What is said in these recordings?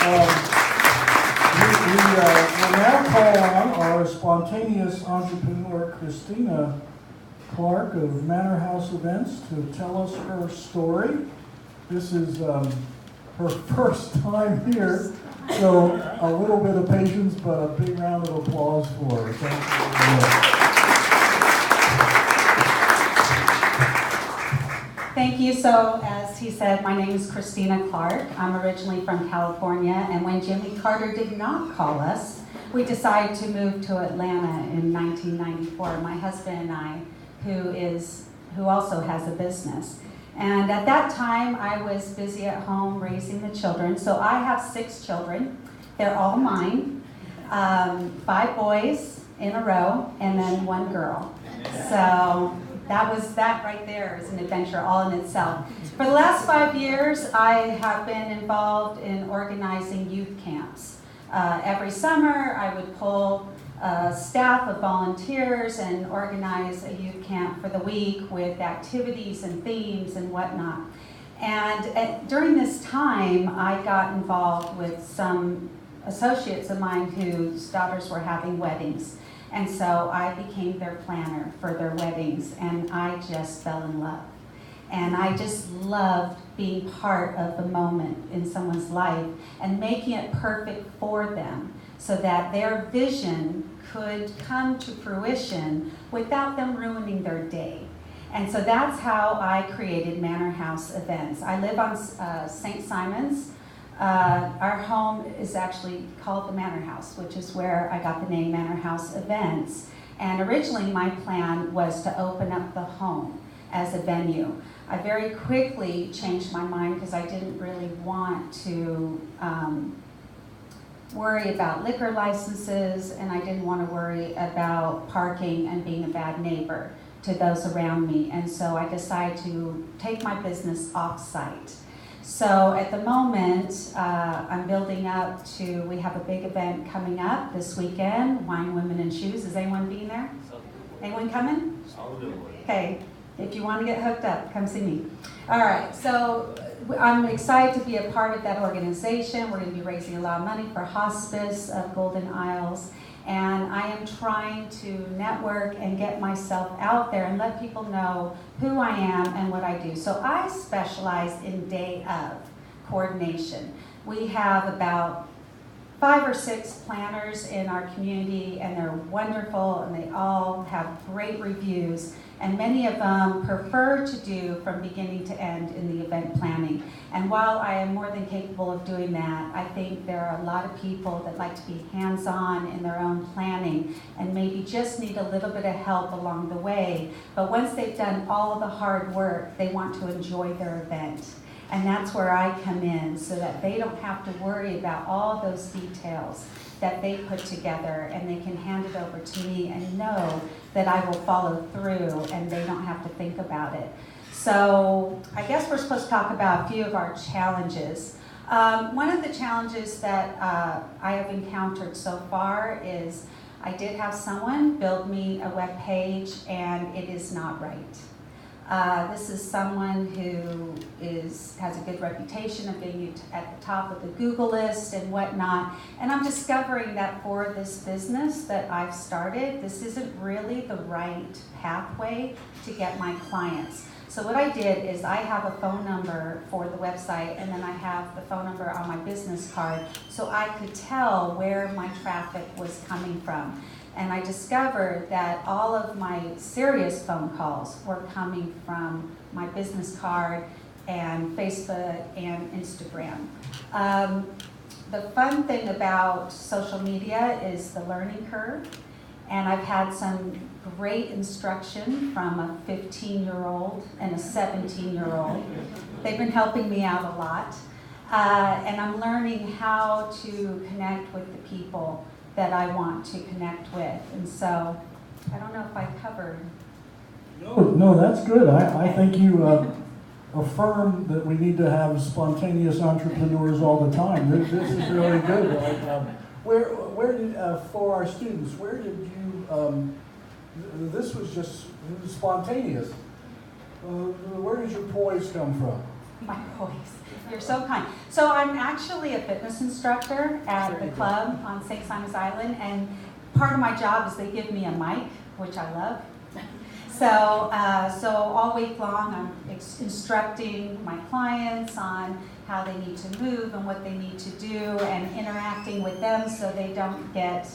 We'll now call on our spontaneous entrepreneur, Christina Clarke of Manor House Events, to tell us her story. This is her first time here, so a little bit of patience, but a big round of applause for her. Thank you. Thank you. So, as he said, my name is Christina Clarke. I'm originally from California, and when Jimmy Carter did not call us, we decided to move to Atlanta in 1994. My husband and I, who also has a business. And at that time, I was busy at home raising the children. So I have 6 children. They're all mine. 5 boys in a row, and then 1 girl. So that right there is an adventure all in itself. For the last 5 years, I have been involved in organizing youth camps. Every summer, I would pull a staff of volunteers and organize a youth camp for the week with activities and themes and whatnot. And during this time, I got involved with some associates of mine whose daughters were having weddings. And so I became their planner for their weddings, and I just fell in love. And I just loved being part of the moment in someone's life and making it perfect for them so that their vision could come to fruition without them ruining their day. And so that's how I created Manor House Events. I live on St. Simon's. Our home is actually called the Manor House, which is where I got the name Manor House Events. And originally my plan was to open up the home as a venue. I very quickly changed my mind because I didn't really want to worry about liquor licenses, and I didn't want to worry about parking and being a bad neighbor to those around me. And so I decided to take my business off-site. So at the moment, I'm building up to, we have a big event coming up this weekend, Wine, Women, and Shoes. Is anyone being there? Anyone coming? Okay, if you want to get hooked up, come see me. All right, so I'm excited to be a part of that organization. We're going to be raising a lot of money for hospice of Golden Isles. And I am trying to network and get myself out there and let people know who I am and what I do. So I specialize in day of coordination. We have about 5 or 6 planners in our community, and they're wonderful, and they all have great reviews. And many of them prefer to do from beginning to end in the event planning. And while I am more than capable of doing that, I think there are a lot of people that like to be hands-on in their own planning and maybe just need a little bit of help along the way. But once they've done all of the hard work, they want to enjoy their event. And that's where I come in, so that they don't have to worry about all those details that they put together, and they can hand it over to me and know that I will follow through and they don't have to think about it. So I guess we're supposed to talk about a few of our challenges. One of the challenges that I have encountered so far is I did have someone build me a web page, and it is not right. This is someone who has a good reputation of being at the top of the Google list and whatnot. And I'm discovering that for this business that I've started, this isn't really the right pathway to get my clients. So what I did is I have a phone number for the website, and then I have the phone number on my business card, so I could tell where my traffic was coming from. And I discovered that all of my serious phone calls were coming from my business card and Facebook and Instagram. The fun thing about social media is the learning curve. And I've had some great instruction from a 15-year-old and a 17-year-old. They've been helping me out a lot. And I'm learning how to connect with the people that I want to connect with. And so, I don't know if I covered. No, that's good. I think you affirm that we need to have spontaneous entrepreneurs all the time. This is really good. Where did, for our students, where did you, this was just spontaneous. Where did your poise come from? My boys, you're so kind. So I'm actually a fitness instructor at the club on St. Simon's Island, and part of my job is they give me a mic, which I love. So all week long I'm instructing my clients on how they need to move and what they need to do, and interacting with them so they don't get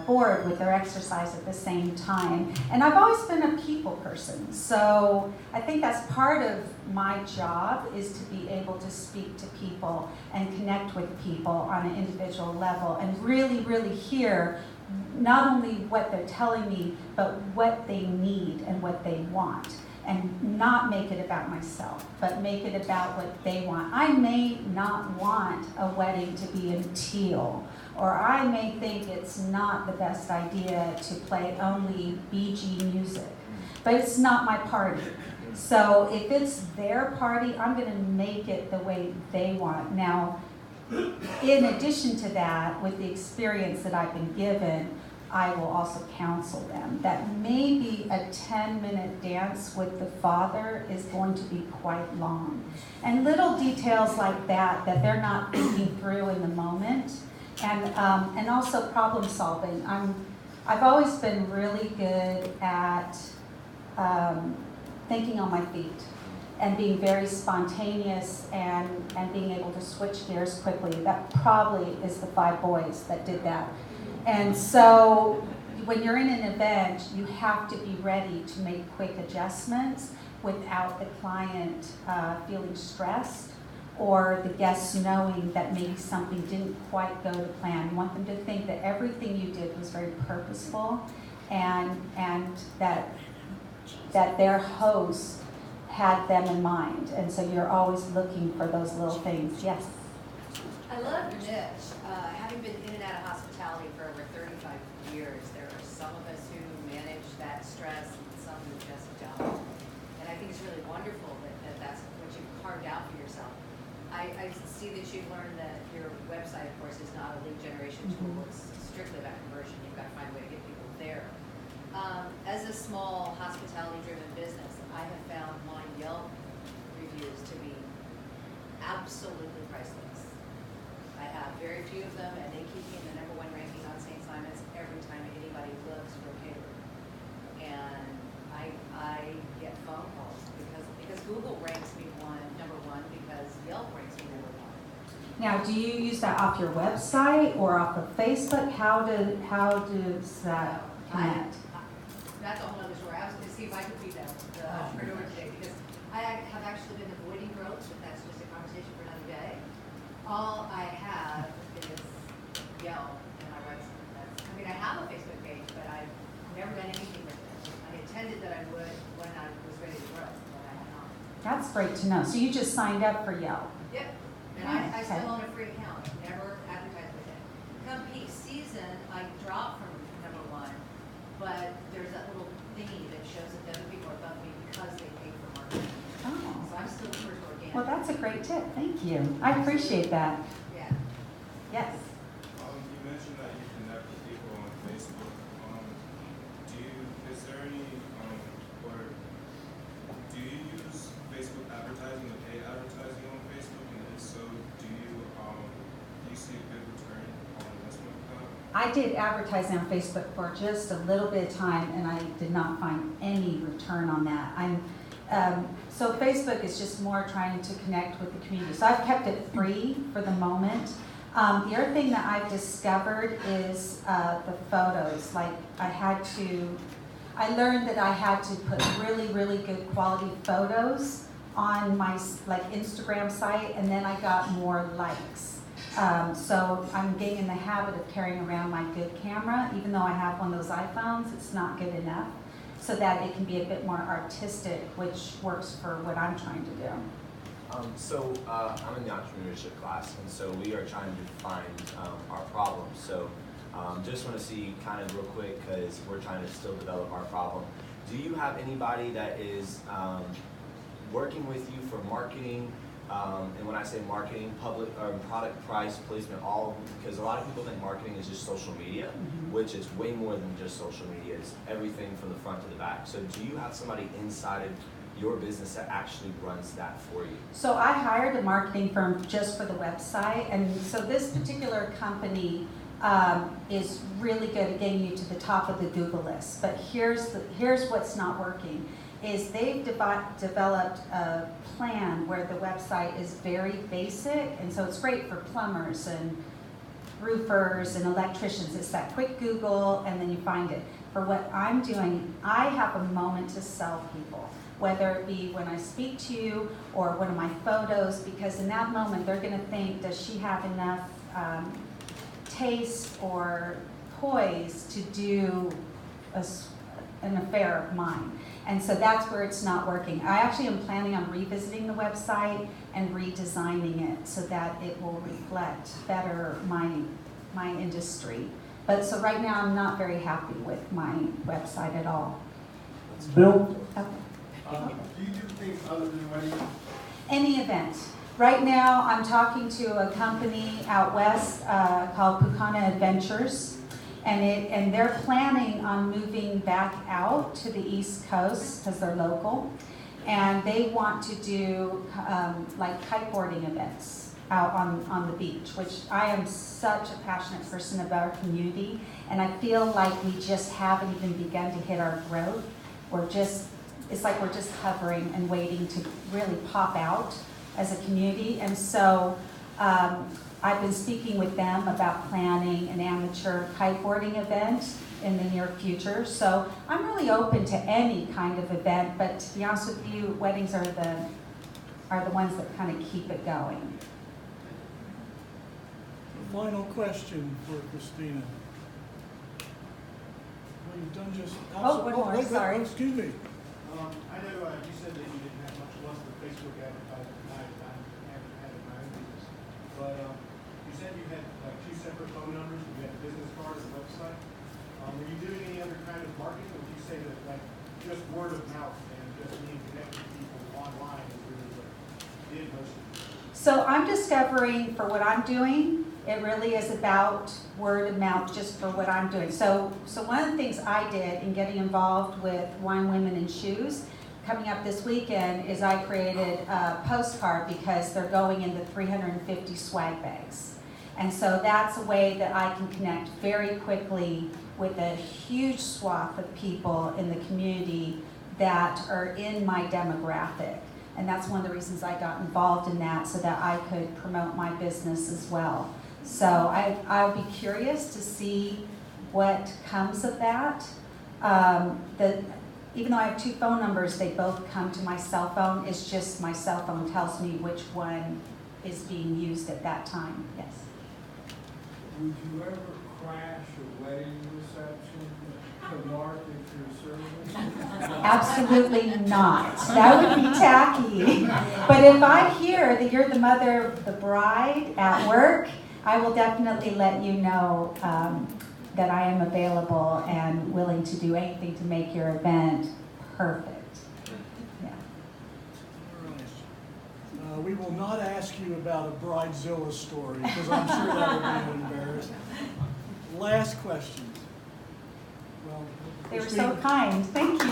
bored with their exercise at the same time. And I've always been a people person, so I think that's part of my job, is to be able to speak to people and connect with people on an individual level and really, really hear not only what they're telling me, but what they need and what they want. And not make it about myself, but make it about what they want. I may not want a wedding to be in teal, or I may think it's not the best idea to play only Bee Gee music, but it's not my party. So if it's their party, I'm gonna make it the way they want. Now, in addition to that, with the experience that I've been given, I will also counsel them that maybe a 10-minute dance with the father is going to be quite long. And little details like that they're not thinking through in the moment. And also problem solving. I've always been really good at thinking on my feet and being very spontaneous and being able to switch gears quickly. That probably is the 5 boys that did that. And so when you're in an event, you have to be ready to make quick adjustments without the client feeling stressed or the guests knowing that maybe something didn't quite go to plan. You want them to think that everything you did was very purposeful, and that their host had them in mind. And so you're always looking for those little things. Yes? I love your niche. Having been in and out of hospitality for over 35 years, there are some of us who manage that stress and some who just don't. And I think it's really wonderful that that's what you've carved out for yourself. I see that you've learned that your website, of course, is not a lead generation tool. It's strictly about conversion. You've got to find a way to get people there. As a small hospitality-driven business, I have found my Yelp reviews to be absolutely priceless. I have very few of them, and they keep me in the #1 ranking on St. Simon's every time anybody looks for catering. And I get phone calls because Google ranks me #1 because Yelp ranks me #1. Now, do you use that off your website or off of Facebook? How does that connect? That's a whole other story. I was going to see if I could be the entrepreneur today, because I have actually been avoiding growth, but that's just a conversation for another day. All I have is Yelp and my website. I have a Facebook page, but I've never done anything with it. I intended that I would when I was ready to grow, but I have not. That's great to know. So you just signed up for Yelp? Yep. And I still own a free account. I've never advertised with it. Come peak season, I drop from #1, but there's that little thingy that shows that other people are above me because they pay for marketing. Oh. So I'm still first organic. Well, that's a great tip. Thank you. I appreciate that. Yeah. Yes. You mentioned that you connect with people on Facebook. Is there any, or do you use Facebook advertising or pay advertising on Facebook? And if so, do you see a good return on investment with that? I did advertising on Facebook for just a little bit of time, and I did not find any return on that. So Facebook is just more trying to connect with the community. So I've kept it free for the moment. The other thing that I've discovered is the photos. Like I learned that I had to put really, really good quality photos on my Instagram site, and then I got more likes. So I'm getting in the habit of carrying around my good camera. Even though I have one of those iPhones, it's not good enough, so that it can be a bit more artistic, which works for what I'm trying to do. I'm in the entrepreneurship class, and so we are trying to find our problems. So just want to see kind of real quick, because we're trying to still develop our problem. Do you have anybody that is working with you for marketing? And when I say marketing, public or product price placement, because a lot of people think marketing is just social media, which is way more than just social media. It's everything from the front to the back. So do you have somebody inside of your business that actually runs that for you? So I hired a marketing firm just for the website, and so this particular company is really good at getting you to the top of the Google list. But here's what's not working, is they've developed a plan where the website is very basic, and so it's great for plumbers and roofers and electricians. It's that quick Google, and then you find it. For what I'm doing, I have a moment to sell people, whether it be when I speak to you or one of my photos, because in that moment they're going to think, does she have enough taste or poise to do an affair of mine? And so that's where it's not working. I actually am planning on revisiting the website and redesigning it so that it will reflect better my industry. But so right now I'm not very happy with my website at all. Bill? Okay. Do you do things other than weddings? Any event. Right now, I'm talking to a company out west called Pucana Adventures, and they're planning on moving back out to the East Coast because they're local, and they want to do like kiteboarding events out on the beach, which I am such a passionate person about our community, and I feel like we just haven't even begun to hit our growth. It's like we're just hovering and waiting to really pop out as a community. And so I've been speaking with them about planning an amateur kiteboarding event in the near future. So I'm really open to any kind of event, but to be honest with you, weddings are the ones that kind of keep it going. Final question for Christina. Well, you've done just... Oh, one more, sorry. Excuse me. I know you said that you didn't have much lust for Facebook advertising tonight, and I haven't had it in my own business. But you said you had like 2 separate phone numbers, you had a business card and a website. Were you doing any other kind of marketing, or would you say that like just word of mouth and just being connected to people online is really what did most of it? So I'm discovering for what I'm doing, it really is about word of mouth just for what I'm doing. So one of the things I did in getting involved with Wine, Women, and Shoes coming up this weekend is I created a postcard because they're going into 350 swag bags. And so that's a way that I can connect very quickly with a huge swath of people in the community that are in my demographic. And that's one of the reasons I got involved in that, so that I could promote my business as well. So I'll be curious to see what comes of that. Even though I have 2 phone numbers, they both come to my cell phone. It's just my cell phone tells me which one is being used at that time. Yes. Would you ever crash a wedding reception to market your service? Absolutely not. That would be tacky. But if I hear that you're the mother of the bride at work, I will definitely let you know that I am available and willing to do anything to make your event perfect. Yeah. All right. We will not ask you about a Bridezilla story, because I'm sure that would be embarrassing. Last question. Well, They were Christina, so kind. Thank you.